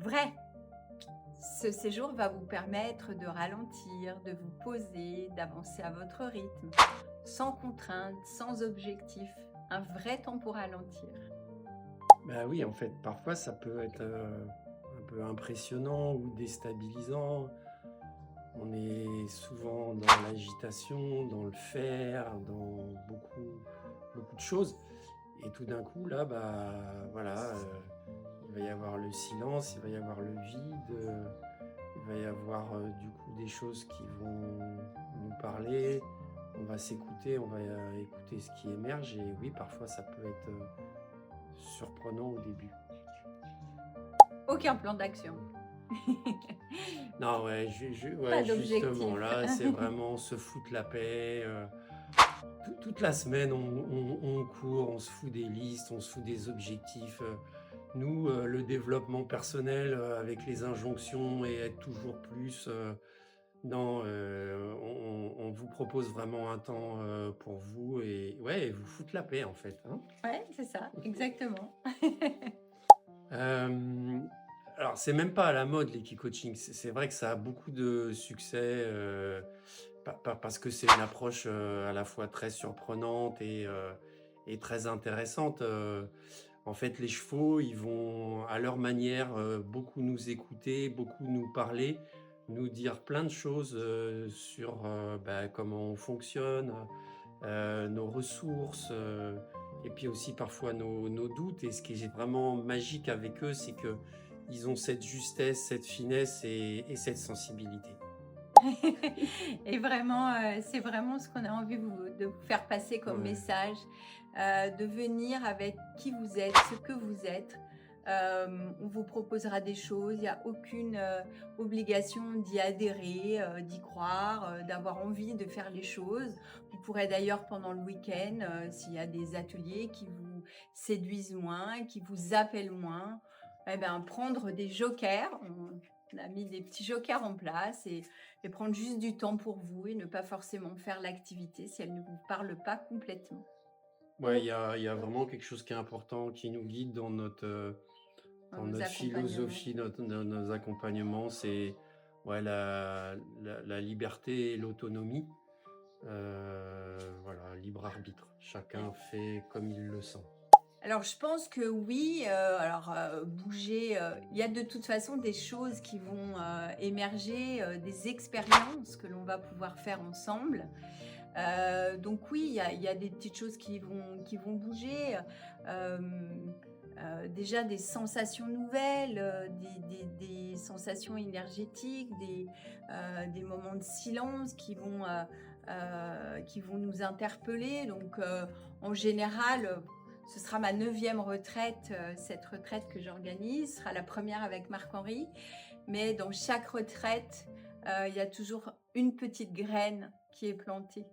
vrai. Ce séjour va vous permettre de ralentir, de vous poser, d'avancer à votre rythme, sans contrainte, sans objectif. Un vrai temps pour ralentir. Bah oui, en fait, parfois ça peut être, un peu impressionnant ou déstabilisant. On est souvent dans l'agitation, dans le faire, dans beaucoup de choses et tout d'un coup là, bah, voilà, il va y avoir le silence, il va y avoir le vide, il va y avoir, du coup des choses qui vont nous parler. On va s'écouter, on va, écouter ce qui émerge et oui, parfois ça peut être, surprenant au début. Aucun plan d'action. Non, ouais, Pas ouais, justement, d'objectif. là, c'est vraiment se foutre la paix. Toute la semaine, on court, on se fout des listes, on se fout des objectifs. Nous, le développement personnel avec les injonctions et être toujours plus, non, on vous propose vraiment un temps pour vous et ouais, et vous foutre la paix en fait, hein. Ouais, c'est ça, exactement. Hem, alors c'est même pas à la mode l'equi-coaching. C'est vrai que ça a beaucoup de succès, parce que c'est une approche, à la fois très surprenante et très intéressante. En fait, les chevaux, ils vont à leur manière, beaucoup nous écouter, beaucoup nous parler, nous dire plein de choses, sur, bah, comment on fonctionne, nos ressources, et puis aussi parfois nos doutes et ce qui est vraiment magique avec eux, c'est qu'ils ont cette justesse, cette finesse et cette sensibilité. Et vraiment, c'est vraiment ce qu'on a envie de vous faire passer comme Ouais. message, de venir avec qui vous êtes, ce que vous êtes. On vous proposera des choses, il y a aucune, obligation d'y adhérer, d'y croire, d'avoir envie de faire les choses. Vous pourrez d'ailleurs pendant le week-end, s'il y a des ateliers qui vous séduisent moins, qui vous appellent moins, et ben, prendre des jokers. On a mis des petits jokers en place et prendre juste du temps pour vous et ne pas forcément faire l'activité si elle ne vous parle pas complètement. Ouais, il y a vraiment quelque chose qui est important, qui nous guide Dans dans nos notre accompagnements. philosophie, nos accompagnements, c'est ouais, la liberté et l'autonomie. Voilà, libre arbitre. Chacun fait comme il le sent. Alors je pense que oui, bouger, il y a de toute façon des choses qui vont, émerger, des expériences que l'on va pouvoir faire ensemble. Donc oui, il y a des petites choses qui vont bouger, déjà des sensations nouvelles, des sensations énergétiques, des moments de silence qui vont nous interpeller. Donc en général, ce sera ma 9e retraite, cette retraite que j'organise, ce sera la première avec Marc-Henri. Mais dans chaque retraite, il y a toujours une petite graine qui est plantée.